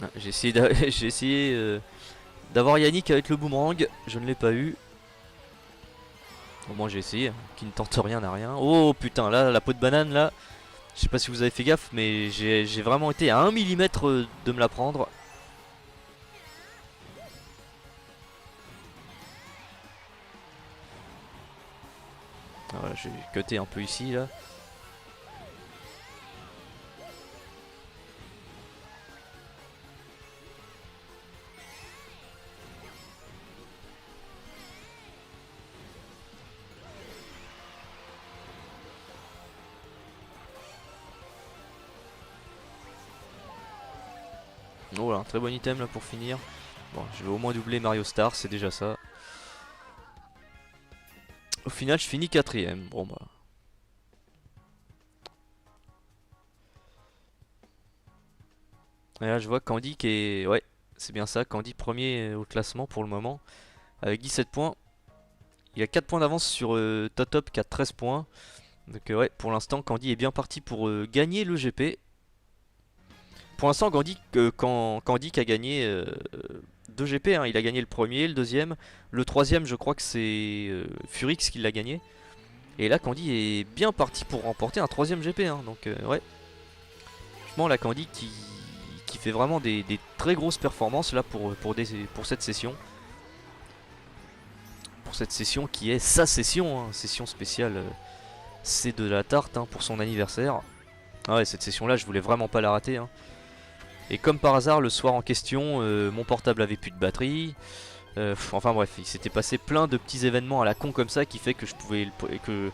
Ah, j'ai essayé d'avoir Yannick avec le boomerang, je ne l'ai pas eu. Au moins j'ai essayé, hein, qui ne tente rien à rien. Oh putain, là, la peau de banane, là, je sais pas si vous avez fait gaffe, mais j'ai vraiment été à 1 millimètre de me la prendre. Voilà, j'ai cuté un peu ici, là. Oh voilà, un très bon item là pour finir. Bon, je vais au moins doubler Mario Star, c'est déjà ça. Au final, je finis 4ème. Bon bah. Et là, je vois Candy qui est. Ouais, c'est bien ça. Candy premier au classement pour le moment. Avec 17 points. Il a 4 points d'avance sur Totop qui a 13 points. Donc, ouais, pour l'instant, Candy est bien parti pour gagner le GP. Pour l'instant, Candy qui a gagné 2 GP, hein. Il a gagné le premier, le deuxième. Le troisième, je crois que c'est Furix qui l'a gagné. Et là, Candy est bien parti pour remporter un 3ème GP, hein. Donc, ouais. Franchement, la Candy qui fait vraiment des très grosses performances là pour cette session. Pour cette session qui est sa session, hein. Session spéciale. C'est de la tarte, hein, pour son anniversaire. Ah ouais, cette session là, je voulais vraiment pas la rater, hein. Et comme par hasard, le soir en question, mon portable avait plus de batterie. Enfin bref, il s'était passé plein de petits événements à la con comme ça qui fait que je pouvais que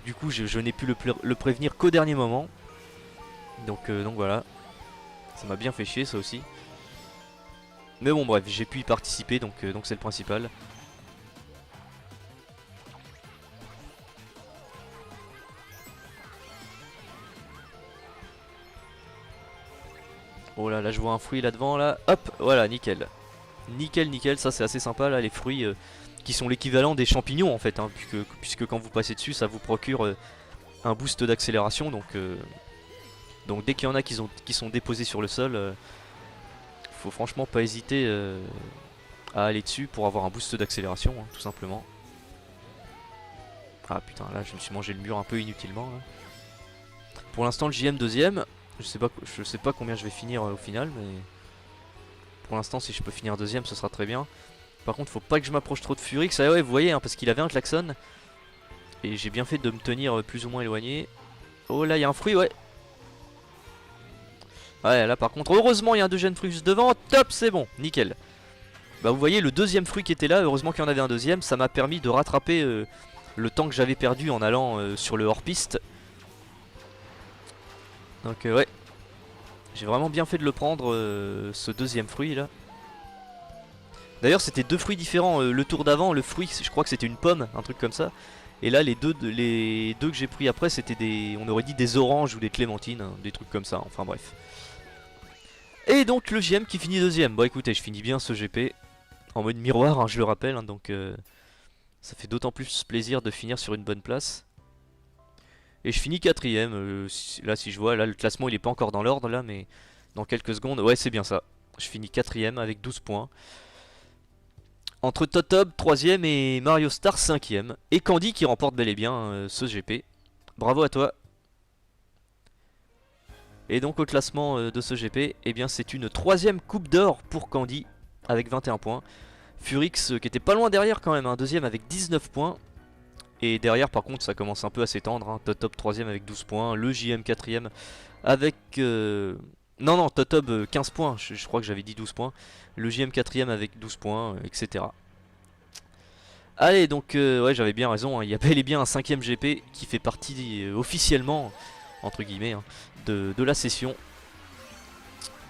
du coup je n'ai pu le prévenir qu'au dernier moment. Donc voilà, ça m'a bien fait chier ça aussi. Mais bon bref, j'ai pu y participer donc c'est le principal. Oh là là, je vois un fruit là devant là. Hop, voilà, nickel. Nickel, nickel, ça c'est assez sympa là, les fruits qui sont l'équivalent des champignons en fait, hein, puisque quand vous passez dessus, ça vous procure un boost d'accélération. Donc dès qu'il y en a qui sont déposés sur le sol, faut franchement pas hésiter à aller dessus pour avoir un boost d'accélération, hein, tout simplement. Ah putain, là je me suis mangé le mur un peu inutilement, là. Pour l'instant le JM deuxième, je sais pas combien je vais finir au final, mais pour l'instant si je peux finir deuxième ce sera très bien. Par contre faut pas que je m'approche trop de Furix, ah ouais vous voyez, hein, parce qu'il avait un klaxon. Et j'ai bien fait de me tenir plus ou moins éloigné. Oh là il y a un fruit, ouais. Ouais là par contre heureusement il y a un deuxième fruit juste devant. Top, c'est bon, nickel. Bah vous voyez le deuxième fruit qui était là, heureusement qu'il y en avait un deuxième. Ça m'a permis de rattraper le temps que j'avais perdu en allant sur le hors-piste. Donc ouais, j'ai vraiment bien fait de le prendre, ce deuxième fruit là. D'ailleurs c'était deux fruits différents, le tour d'avant, le fruit je crois que c'était une pomme, un truc comme ça. Et là les deux que j'ai pris après c'était on aurait dit des oranges ou des clémentines, hein, des trucs comme ça, enfin bref. Et donc le JM qui finit deuxième. Bon écoutez, je finis bien ce GP. En mode miroir, hein, je le rappelle. Hein, donc ça fait d'autant plus plaisir de finir sur une bonne place. Et je finis quatrième. Là si je vois, là le classement il est pas encore dans l'ordre là, mais dans quelques secondes. Ouais c'est bien ça. Je finis quatrième avec 12 points. Entre Totob 3ème et Mario Star 5ème. Et Candy qui remporte bel et bien ce GP. Bravo à toi. Et donc au classement de ce GP, eh bien c'est une 3ème coupe d'or pour Candy avec 21 points. Furix qui était pas loin derrière quand même, un deuxième avec 19 points. Et derrière par contre ça commence un peu à s'étendre, hein. Totob 3ème avec 12 points, le JM 4ème avec... Non, Totob 15 points, je crois que j'avais dit 12 points. Le JM 4ème avec 12 points, etc. Allez donc, ouais j'avais bien raison, hein. Il y a bel et bien un 5ème GP qui fait partie officiellement, entre guillemets, hein, de la session.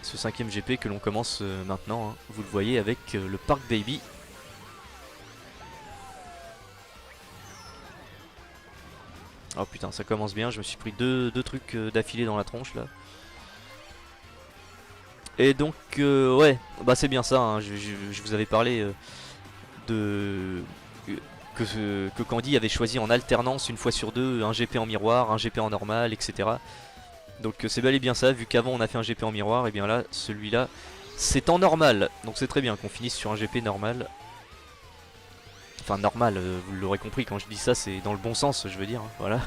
Ce 5ème GP que l'on commence maintenant, hein. Vous le voyez avec le Park Baby. Oh putain ça commence bien, je me suis pris deux trucs d'affilée dans la tronche là. Et donc ouais, bah c'est bien ça, hein. Je vous avais parlé de... que Candy avait choisi en alternance une fois sur deux un GP en miroir, un GP en normal, etc. Donc c'est bel et bien ça, vu qu'avant on a fait un GP en miroir, et bien là, celui-là, c'est en normal. Donc c'est très bien qu'on finisse sur un GP normal. Enfin normal, vous l'aurez compris, quand je dis ça c'est dans le bon sens je veux dire, hein, voilà.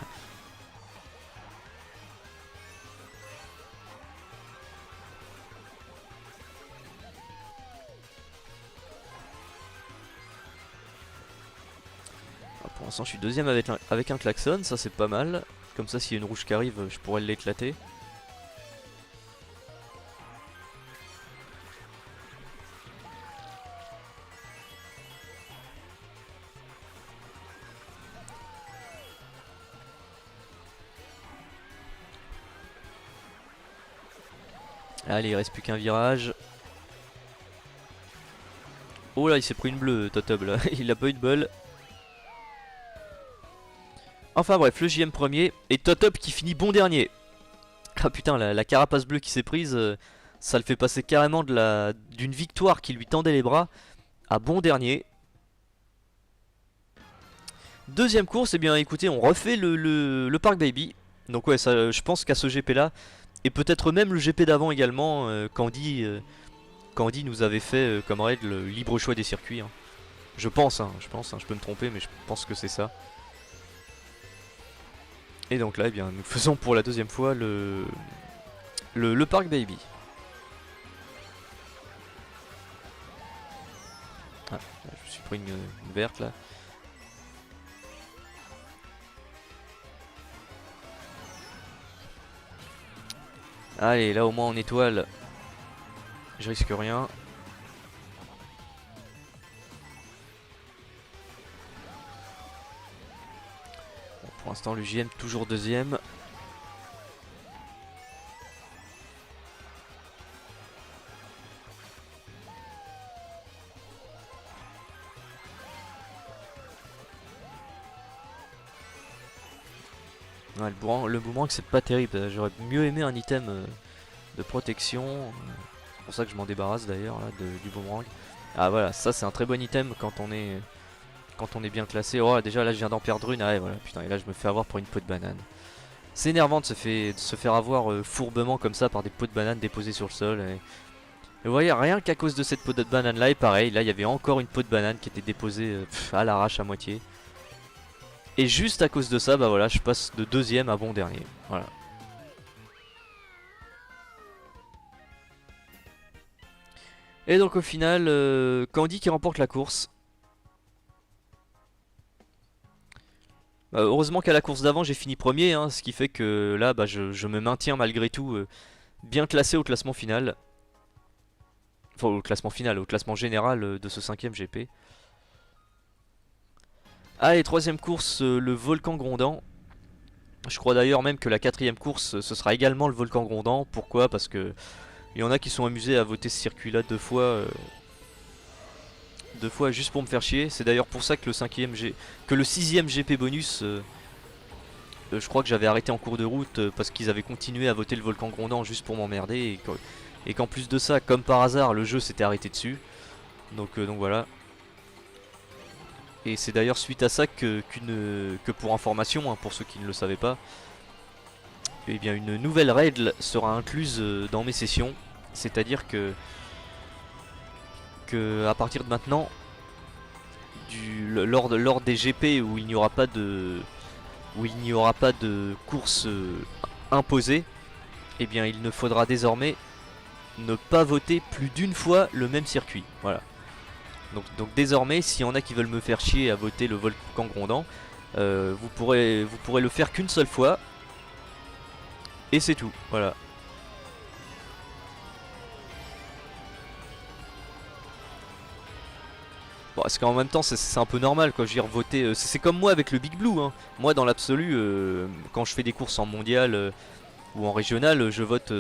Pour l'instant je suis deuxième avec un klaxon, ça c'est pas mal. Comme ça s'il y a une rouge qui arrive je pourrais l'éclater. Allez il reste plus qu'un virage. Oh là il s'est pris une bleue Totob là, il a pas eu de bol. Enfin bref, le JM premier et Totob qui finit bon dernier. Ah putain, la carapace bleue qui s'est prise, ça le fait passer carrément d'une victoire qui lui tendait les bras à bon dernier. Deuxième course, et bien écoutez, on refait le Park Baby. Donc ouais, ça, je pense qu'à ce GP là, et peut-être même le GP d'avant également, Candy nous avait fait comme règle le libre choix des circuits. Hein. Je pense, je peux me tromper, mais je pense que c'est ça. Et donc là, eh bien, nous faisons pour la deuxième fois le Park Baby. Ah, je me suis pris une verte là. Allez, là au moins en étoile, je risque rien. Bon, pour l'instant, le JM toujours deuxième. Ouais, le boomerang c'est pas terrible, j'aurais mieux aimé un item de protection. C'est pour ça que je m'en débarrasse d'ailleurs du boomerang. Ah voilà, ça c'est un très bon item quand on est bien classé. Oh déjà là je viens d'en perdre une, ah ouais voilà putain, et là je me fais avoir pour une peau de banane. C'est énervant de se faire avoir fourbement comme ça par des peaux de banane déposées sur le sol. Et vous voyez, rien qu'à cause de cette peau de banane là, et pareil, là il y avait encore une peau de banane qui était déposée à l'arrache à moitié. Et juste à cause de ça, bah voilà, je passe de deuxième à bon dernier. Voilà. Et donc au final, Candy qui remporte la course. Heureusement qu'à la course d'avant j'ai fini premier, hein, ce qui fait que là bah, je me maintiens malgré tout bien classé au classement final. Enfin au classement final, au classement général de ce 5ème GP. Allez, troisième course, le volcan grondant. Je crois d'ailleurs même que la quatrième course, ce sera également le volcan grondant. Pourquoi? Parce que il y en a qui sont amusés à voter ce circuit là deux fois juste pour me faire chier. C'est d'ailleurs pour ça que le 6ème GP bonus, je crois que j'avais arrêté en cours de route parce qu'ils avaient continué à voter le volcan grondant juste pour m'emmerder. et qu'en plus de ça, comme par hasard, le jeu s'était arrêté dessus. Donc voilà. Et c'est d'ailleurs suite à ça que pour information, hein, pour ceux qui ne le savaient pas, eh bien une nouvelle règle sera incluse dans mes sessions. C'est-à-dire que à partir de maintenant, lors des GP où il n'y aura pas de course imposée, eh bien il ne faudra désormais ne pas voter plus d'une fois le même circuit. Voilà. Donc désormais, s'il y en a qui veulent me faire chier à voter le volcan grondant, vous pourrez le faire qu'une seule fois. Et c'est tout. Voilà. Bon, parce qu'en même temps, c'est un peu normal, quoi. Je veux dire, voter. C'est comme moi avec le Big Blue, hein. Moi, dans l'absolu, quand je fais des courses en mondial ou en régional, je vote.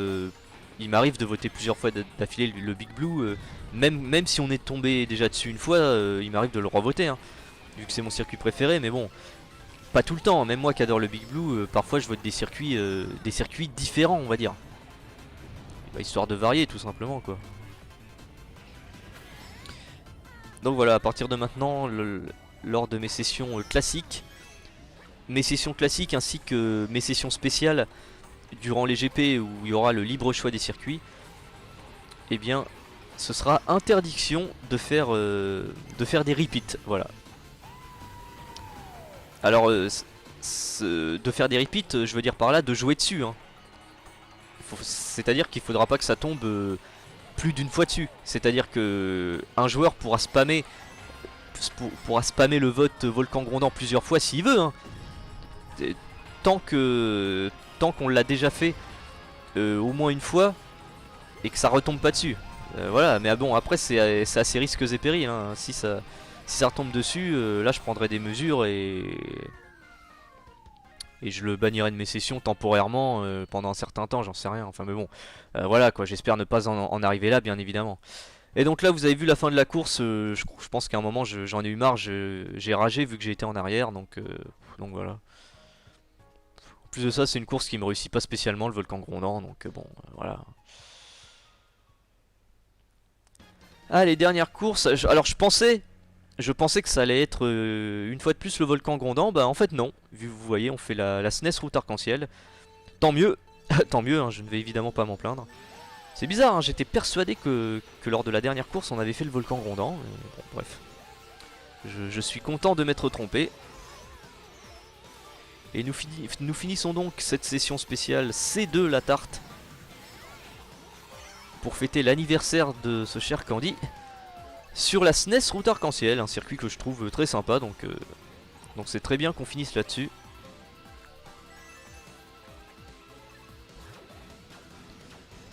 Il m'arrive de voter plusieurs fois d'affilée le Big Blue. Même si on est tombé déjà dessus une fois, il m'arrive de le revoter, hein, vu que c'est mon circuit préféré. Mais bon, pas tout le temps. Même moi qui adore le Big Blue, parfois je vote des circuits différents, on va dire. Bah, histoire de varier, tout simplement, quoi. Donc voilà, à partir de maintenant, lors de mes sessions classiques, ainsi que mes sessions spéciales durant les GP où il y aura le libre choix des circuits, eh bien ce sera interdiction de faire des repeats, voilà. Alors de faire des repeats, je veux dire par là de jouer dessus, hein. C'est-à-dire qu'il faudra pas que ça tombe plus d'une fois dessus. C'est-à-dire que un joueur pourra spammer le vote volcan grondant plusieurs fois s'il veut, hein. Tant qu'on l'a déjà fait au moins une fois et que ça retombe pas dessus. Voilà, mais bon, après c'est assez risques et périls, hein. Si ça retombe dessus, là je prendrai des mesures et je le bannirai de mes sessions temporairement pendant un certain temps, j'en sais rien. Enfin, mais bon, voilà quoi, j'espère ne pas en arriver là, bien évidemment. Et donc là, vous avez vu la fin de la course, je pense qu'à un moment j'en ai eu marre, j'ai ragé vu que j'ai été en arrière, donc voilà. En plus de ça, c'est une course qui me réussit pas spécialement, le volcan grondant, donc bon, voilà. Allez, dernière course. Alors je pensais que ça allait être une fois de plus le volcan grondant. Bah en fait non. Vous voyez, on fait la SNES route arc-en-ciel. Tant mieux. Tant mieux, hein, je ne vais évidemment pas m'en plaindre. C'est bizarre, hein, j'étais persuadé que lors de la dernière course on avait fait le volcan grondant. Bon, bref. Je suis content de m'être trompé. Et nous finissons donc cette session spéciale C2 la tarte, pour fêter l'anniversaire de ce cher Candy, sur la SNES route arc-en-ciel, un circuit que je trouve très sympa, donc c'est très bien qu'on finisse là-dessus.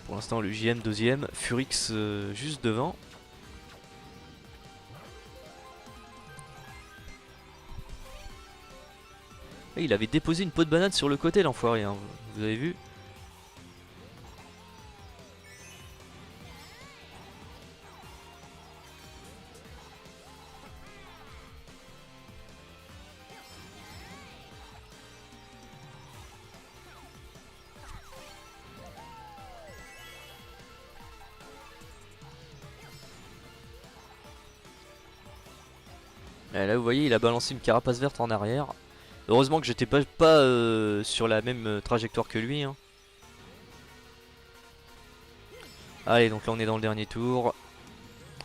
Pour l'instant le JM deuxième, Furix juste devant. Et il avait déposé une peau de banane sur le côté, l'enfoiré, hein, vous avez vu? Et là vous voyez, il a balancé une carapace verte en arrière. Heureusement que j'étais pas sur la même trajectoire que lui, hein. Allez, donc là on est dans le dernier tour.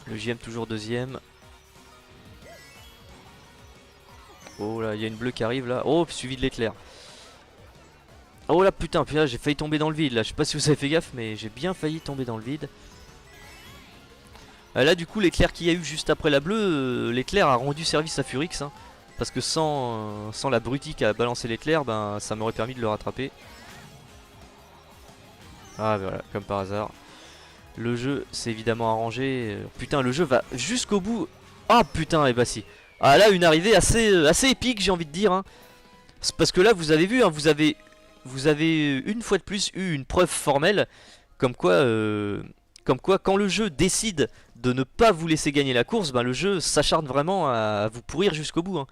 Le JM toujours deuxième. Oh là, il y a une bleue qui arrive là. Oh, suivi de l'éclair. Oh là putain, puis là j'ai failli tomber dans le vide là. Je sais pas si vous avez fait gaffe, mais j'ai bien failli tomber dans le vide. Là du coup l'éclair qu'il y a eu juste après la bleue, l'éclair a rendu service à Furix, hein, parce que sans l'abruti qui a balancé l'éclair, ben ça m'aurait permis de le rattraper. Ah ben voilà, comme par hasard. Le jeu s'est évidemment arrangé. Putain, le jeu va jusqu'au bout. Ah putain, et bah si. Ah là une arrivée assez épique, j'ai envie de dire, hein. Parce que là vous avez vu, hein, vous avez une fois de plus eu une preuve formelle comme quoi quand le jeu décide de ne pas vous laisser gagner la course, ben le jeu s'acharne vraiment à vous pourrir jusqu'au bout, hein.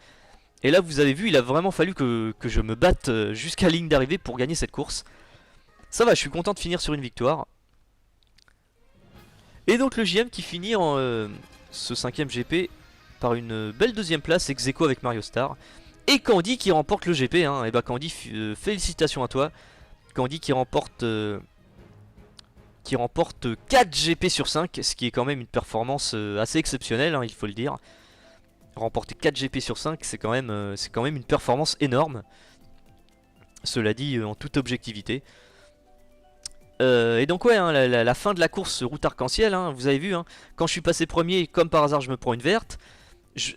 Et là vous avez vu, il a vraiment fallu que je me batte jusqu'à la ligne d'arrivée pour gagner cette course. Ça va, je suis content de finir sur une victoire. Et donc le JM qui finit en ce 5ème GP par une belle deuxième place ex aequo avec Mario Star. Et Candy qui remporte le GP, hein. Et bah Candy, félicitations à toi. Candy qui remporte 4 GP sur 5, ce qui est quand même une performance assez exceptionnelle, hein, il faut le dire. Remporter 4 GP sur 5, c'est quand même une performance énorme. Cela dit, en toute objectivité. Et donc ouais, hein, la fin de la course route arc-en-ciel, hein, vous avez vu, hein, quand je suis passé premier, comme par hasard je me prends une verte.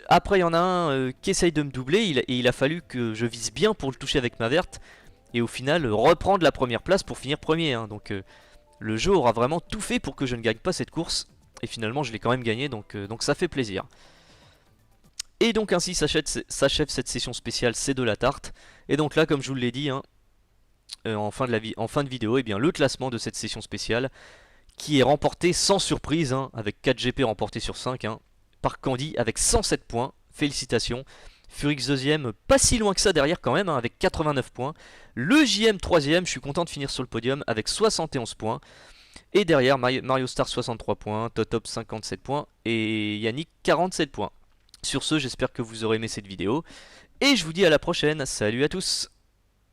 Après il y en a un qui essaye de me doubler, et il a fallu que je vise bien pour le toucher avec ma verte. Et au final reprendre la première place pour finir premier, hein. Donc le jeu aura vraiment tout fait pour que je ne gagne pas cette course. Et finalement je l'ai quand même gagné, donc ça fait plaisir. Et donc ainsi s'achève cette session spéciale C'est de la tarte. Et donc là, comme je vous l'ai dit, hein, en fin de vidéo, et bien, le classement de cette session spéciale qui est remporté sans surprise, hein, avec 4 GP remportés sur 5, hein, par Candy avec 107 points. Félicitations. Furix deuxième, pas si loin que ça derrière quand même, hein, avec 89 points. Le JM troisième, je suis content de finir sur le podium avec 71 points. Et derrière Mario Star 63 points, Totop 57 points et Yannick 47 points. Sur ce, j'espère que vous aurez aimé cette vidéo. Et je vous dis à la prochaine. Salut à tous!